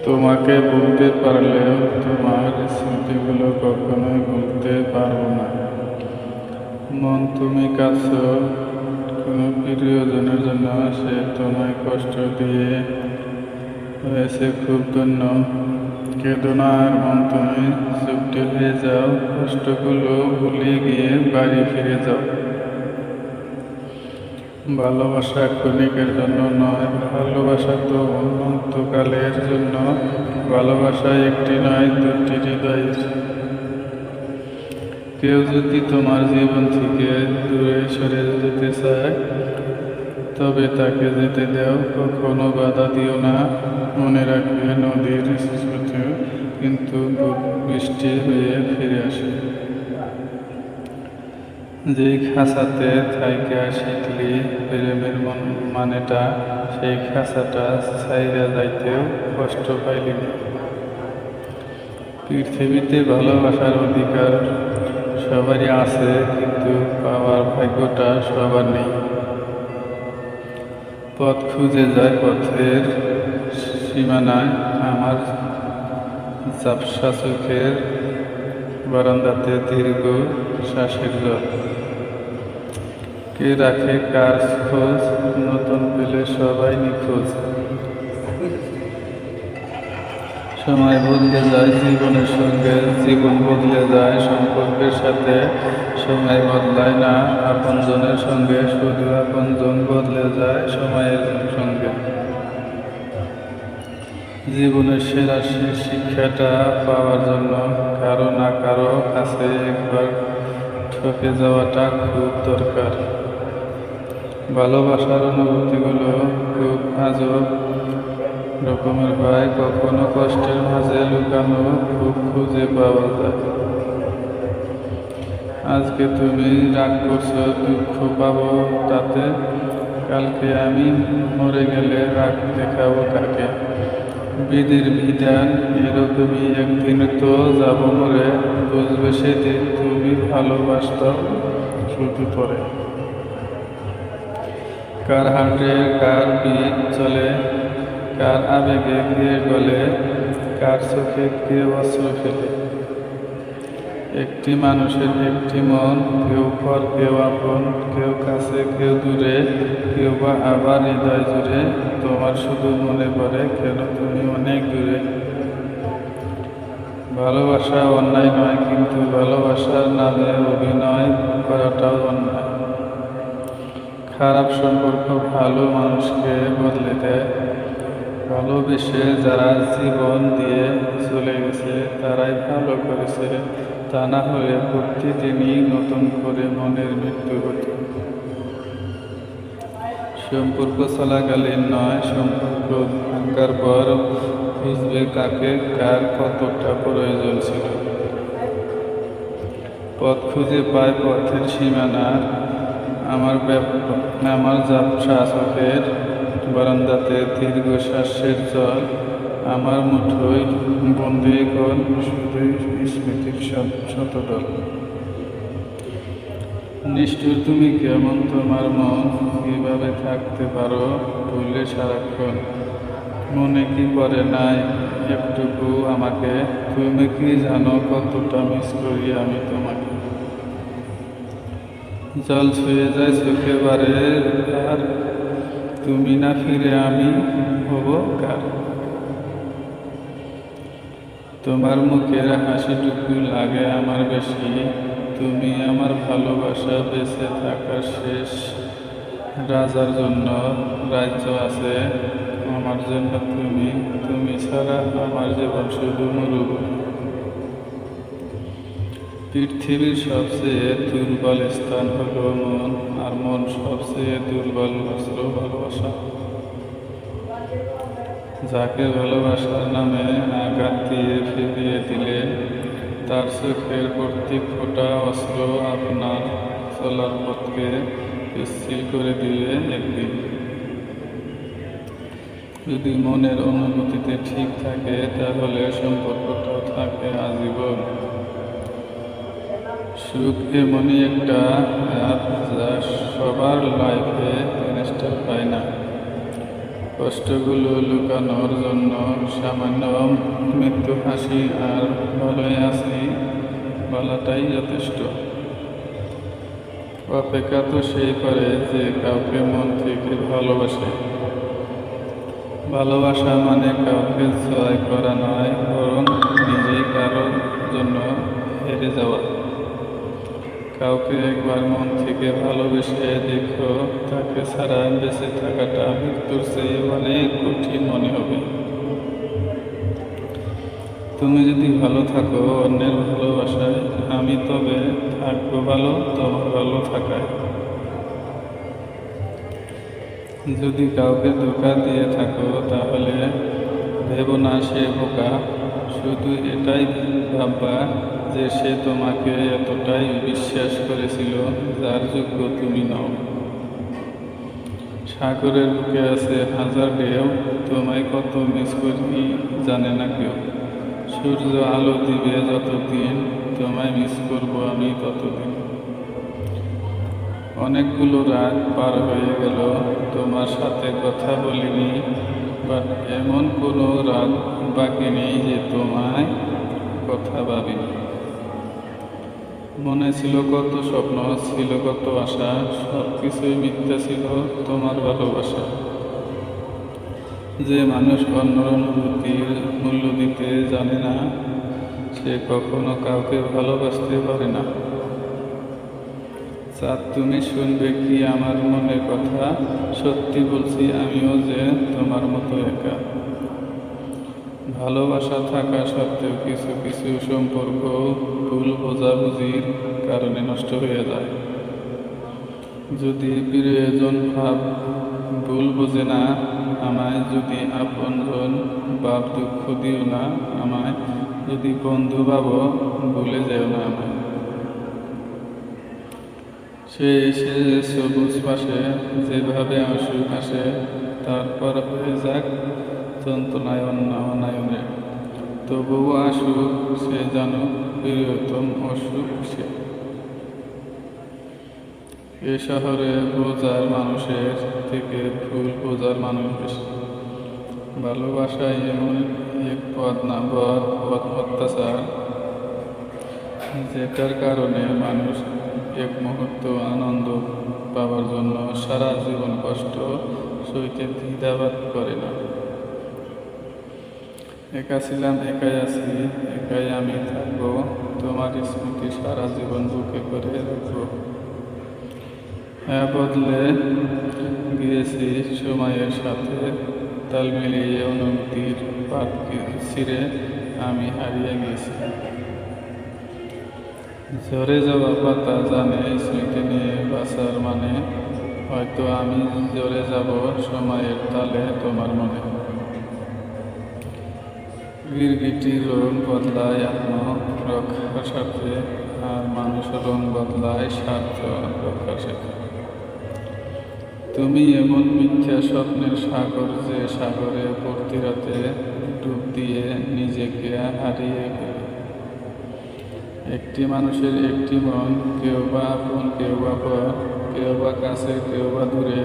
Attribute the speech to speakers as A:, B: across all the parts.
A: তোমাকে ভুলতে পারলেও তোমার স্মৃতিগুলো কখনোই ভুলতে পারবো না। মন, তুমি কাছো কোনো প্রিয়জনের জন্য, সে তোমায় কষ্ট দিয়ে হয়েছে খুব ধন্য। কেঁদো না আর মন, তুমি চুপটি হয়ে যাও, কষ্টগুলো ভুলে গিয়ে বাড়ি ফিরে যাও। ভালোবাসা ক্ষণিকের জন্য নয়, ভালোবাসা তো অনন্তকালের জন্য। ভালোবাসা একটি নয়, দুটি হৃদয়ের। কেউ যদি তোমার জীবন থেকে দূরে সরে যেতে চায়, তবে তাকে যেতে দাও, কখনো বাধা দিও না। মনে রাখবে, নদীর স্রোত কিন্তু বৃষ্টি হয়ে ফিরে আসে। যেই খাঁচাতে থাইকা শিখলি প্রেমের মানেটা, সেই খাঁচাটা ছাইরা যাইতেও কষ্ট পাইলি না। পৃথিবীতে ভালোবাসার অধিকার সবারই আছে, কিন্তু পাওয়ার ভাগ্যটা সবার নেই। পথ খুঁজে যায় পথের সীমানায়, আমার ঝাপসা চোখের বারান্দাতে দীর্ঘ শ্বাসের জল। কে রাখে কার খোঁজ, নতুন পেলে সবাই নিখোঁজ। সময় বদলে যায় জীবনের সঙ্গে, জীবন বদলে যায় সম্পর্কের সাথে। সময় বদলায় না আপনজনের সঙ্গে, শুধু আপনজন বদলে যায় সময়ের সঙ্গে। জীবনের সেরা শিক্ষাটা পাওয়ার জন্য কারো না কারো কাছে একবার ঠকে যাওয়াটা খুব দরকার। ভালোবাসার অনুভূতিগুলো খুব আজব রকমের হয়, কখনো কষ্টের মাঝে লুকানো, খুব খুঁজে পাওয়া যায়। আজকে তুমি রাগ করছো, দুঃখ পাবো তাতে, কালকে আমি মরে গেলে রাগ দেখাবো কাকে। বিধির বিধান এরকমই, একদিন তো যাব মরে, বুঝবে সেদিন তুমি ভালোবাসত শুধু পরে। কার হাটে কার পিঠ চলে, কার আবেগে কে গলে, কার চোখে কে অস্ত্র ফেলে। একটি মানুষের একটি মন, কেউ পর কেউ আপন, কেউ কাছে কেউ দূরে, কেউ বা আবার হৃদয় জুড়ে। তোমার শুধু মনে পড়ে কেন তুমি অনেক দূরে। ভালোবাসা অন্যায় নয়, কিন্তু ভালোবাসার নামে অভিনয় করাটাও অন্যায়। খারাপ সম্পর্ক ভালো মানুষকে বদলে দেয়। ভালোবেসে যারা জীবন দিয়ে চলে গেছে, তারাই ভালো করেছে। তা না হলে প্রতিদিনই নতুন করে মনের মৃত্যু হতো। সম্পর্ক চলাকালীন নয়, সম্পর্ক ভাঙার পর বুঝবে কাকে কার কতটা প্রয়োজন ছিল। পথ খুঁজে পায় পথের সীমানা, আমার ঝাপসা চোখের বারান্দাতে দীর্ঘ শ্বাসের জল। আমার মুঠোয় বন্দী কর শুধুই স্মৃতির শতদল। নিষ্ঠুর তুমি কেমন, তোমার মন কিভাবে থাকতে পারো ভুলে সারাক্ষণ। মনে কি পড়ে নাই একটুকু আমাকে, তুমি কি জানো কতটা মিস করি আমি তোমাকে। জল ছুঁয়ে যায় চোখে বারে, আর তুমি না ফিরে আমি হব কার। তোমার মুখের হাসিটুকু লাগে আমার বেশি, তুমি আমার ভালোবাসা। বেঁচে থাকার শেষ রাজার জন্য রাজ্য আছে আমার জন্য তুমি, তুমি ছাড়া আমার জীবন শুধু মরুভূমি। পৃথিবীর সবচেয়ে দুর্বল স্থান হলো মন, আর মন সবচেয়ে দুর্বল অস্ত্র ভালোবাসা। যাকে ভালোবাসার নামে আঘাত দিয়ে ফিরিয়ে দিলে, তার চোখের প্রত্যেক ফোঁটা অস্ত্র আপনার চলার পথকে পিচ্ছিল করে দিলে একদিন। যদি মনের অনুভূতিতে ঠিক থাকে, তাহলে সম্পর্কটাও থাকে আজীবন। সুখ এমনই একটা অ্যাপ যা সবার লাইফে ইনস্টল পায় না। কষ্টগুলো লুকানোর জন্য সামান্য মৃত্যু হাসি আর ভালোই আছি বলাটাই যথেষ্ট। অপেক্ষা তো সেই করে যে কাউকে মন থেকে ভালোবাসে। ভালোবাসা মানে কাউকে জয় করা নয়, বরং নিজেই কারোর জন্য হেরে যাওয়া। কাউকে একবার মন থেকে ভালোবেসে দেখো, তাকে ছাড়া বেঁচে থাকাটা মৃত্যুর চেয়ে অনেক কঠিন মনে হবে। তুমি যদি ভালো থাকো অন্যের ভালোবাসায়, আমি তবে থাকবো ভালো তোমার ভালো থাকায়। যদি কাউকে ধোঁকা দিয়ে থাকো তাহলে ভেবো না সে বোকা, শুধু এটাই ভাববা যে সে তোমাকে এতটাই বিশ্বাস করেছিল যার যোগ্য তুমি নও। সাগরের বুকে আছে হাজার ঢেউ, তোমায় কত মিস করি জানে না কেউ। সূর্য আলো দিবে যতদিন, তোমায় মিস করবো আমি ততদিন। অনেকগুলো রাত পার হয়ে গেল তোমার সাথে কথা বলিনি, বাট এমন কোনো রাত বাকি নেই যে তোমায় কথা ভাবিনি। মনে ছিল কত স্বপ্ন, ছিল কত আশা, সব কিছুই মিথ্যা ছিল তোমার ভালোবাসা। যে মানুষ অন্য অনুভূতির মূল্য দিতে জানে না, সে কখনো কাউকে ভালোবাসতে পারে না। চাঁদ তুমি শুনবে কি আমার মনের কথা, সত্যি বলছি আমিও যে তোমার মতো একা। ভালোবাসা থাকা সত্ত্বেও কিছু কিছু সম্পর্ক ভুল বোঝাবুঝির কারণে নষ্ট হয়ে যায়। যদি প্রিয়জন ভাব ভুল বোঝে না আমায়, যদি আপনজন ভাব দুঃখ দিও না আমায়, যদি বন্ধু ভাবো ভুলে যেও না আমায়। সে এসে সবুজ পাশে যেভাবে অসুখ আসে, তারপর হয়ে যাক যন্ত্রণায় অনায়নে, তবুও আসুক সে জানুক প্রিয়তম অসুখ সে। এ শহরে বোঝার মানুষের থেকে ভুল বোঝার মানুষ বেশি। ভালোবাসায় এমন এক পথ না অত্যাচার, যেটার কারণে মানুষ এক মুহূর্ত আনন্দ পাওয়ার জন্য সারা জীবন কষ্ট সইতে দ্বিধাবোধ করে না। একা ছিলাম, একাই আছি, একাই আমি থাকবো, তোমার স্মৃতি সারা জীবন বুকে করে রাখবো। হ্যাঁ, বদলে গিয়েছি সময়ের সাথে, তাল মিলিয়ে অনুভূতির পাত ছিঁড়ে আমি হারিয়ে গেছি। ঝরে যাওয়া পাতা জানে স্মৃতি নিয়ে বাঁচার মানে, হয়তো আমি ঝরে যাব সময়ের তালে তোমার মনে। গিরগিটির রং বদলায় আত্মরক্ষার সাথে, আর মানুষ রং বদলায় স্বার্থ রক্ষার সাথে। তুমি এমন মিথ্যা স্বপ্নের সাগর, যে সাগরে ভর্তি রাতে ডুব দিয়ে নিজেকে হারিয়ে গেলে। একটি মানুষের একটি মন, কেউ বা আপন কেউ বা পর, কেউ বা কাছে কেউ বা দূরে,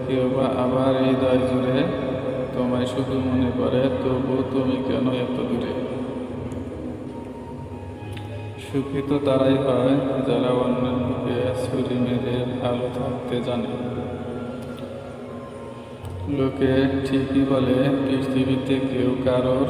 A: কেউ বা আবার হৃদয় জুড়ে। তোমায় শুধু মনে পড়ে, তবু তুমি কেন এত দূরে? সুখী তো তারাই হয় যারা অন্যের বুকে ছুরি মেরে ভালো থাকতে জানে। লোকে ঠিকই বলে পৃথিবীতে কেউ কারোর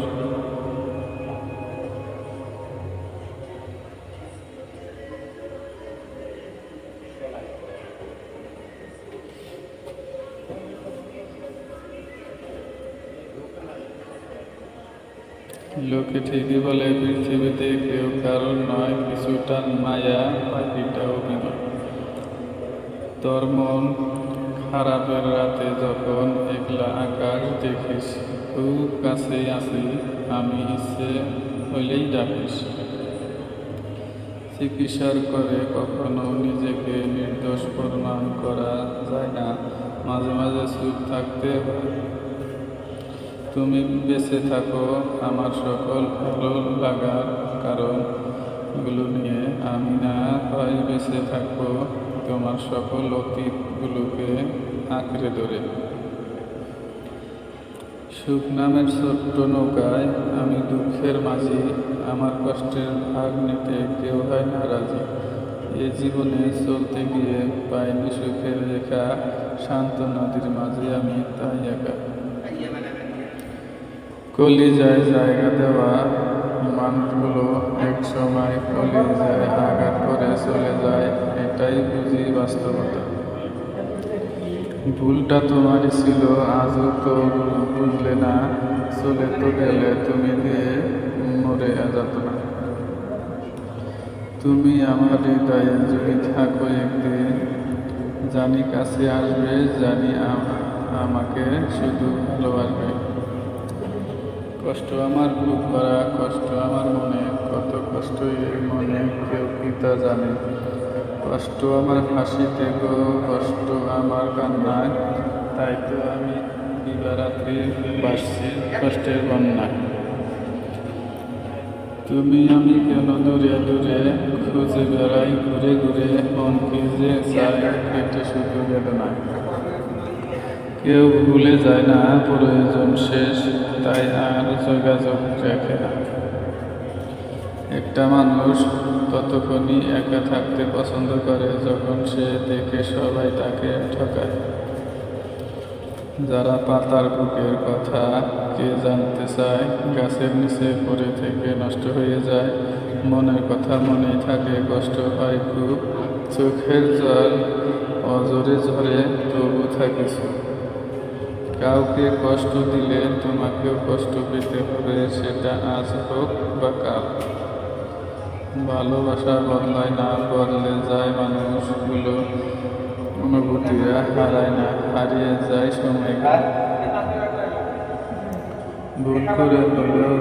A: লোকে ঠিকই বলে পৃথিবীতে কেউ কারণ নয়, কিছুটা মায়া বাকিটা অভিনয়। তোর মন খারাপের রাতে যখন একলা আকাশ দেখিস, খুব কাছেই আসি আমি, ইচ্ছে হইলেই ডাকিস। চিকিৎসার করে কখনো নিজেকে নির্দোষ প্রমাণ করা যায় না, মাঝে মাঝে চুপ থাকতে হয়। তুমি বেঁচে থাকো আমার সকল ভালো লাগার কারণগুলো নিয়ে, আমি না হয় বেঁচে থাকবো তোমার সকল অতীতগুলোকে আঁকড়ে ধরে। সুখ নামের ছোট্ট নৌকায় আমি দুঃখের মাঝি, আমার কষ্টের ভাগ নিতে কেউ হয় না রাজি। এ জীবনে চলতে গিয়ে পাইনি সুখের রেখা, শান্ত নদীর মাঝে আমি তাই একা। কলিজায় জায়গা দেওয়া মানুষগুলো এক সময় কলিজায় আঘাত করে চলে যায়, এটাই বুঝি বাস্তবতা। ভুলটা তোমারই ছিল, আজও তো বুঝলে না, চলে তো গেলে তুমি দিয়ে মরে যেত না। তুমি আমার হৃদয়ে যদি থাকো একদিন, জানি কাছে আসবে, জানি আমাকে শুধু ভালোবাসবে। কষ্ট আমার বুক ভরা, কষ্ট আমার মনে, কত কষ্ট এই মনে কেউ কি তা জানে। কষ্ট আমার হাসিতে গো, কষ্ট আমার কান্নায়, তাই তো আমি দিবারাত্রি বাসছি কষ্টের বন্যায়। তুমি আমি কেন দূরে দূরে খুঁজে বেড়াই ঘুরে ঘুরে, মনকে যে চাই পেটে শুধু বেদনায়। কেউ ভুলে যায় না, প্রয়োজন শেষ, তাই আর যোগাযোগ রাখে না। একটা মানুষ ততক্ষণই একা থাকতে পছন্দ করে যখন সে দেখে সবাই তাকে ঠকায়। যারা পাতার বুকের কথা কে জানতে চায়, গাছের নিচে পড়ে থেকে নষ্ট হয়ে যায়। মনের কথা মনেই থাকে, কষ্ট হয় খুব, চোখের জল অজরে ঝরে তবু থাকিস। কাউকে কষ্ট দিলে তোমাকেও কষ্ট পেতে হবে, সেটা আজ হোক বা কাল। ভালোবাসা বদলায় না, বদলে যায় মানুষগুলো, অনুভূতিরা হারায় না, হারিয়ে যায় সময়গুলো। ভুল করে হলেও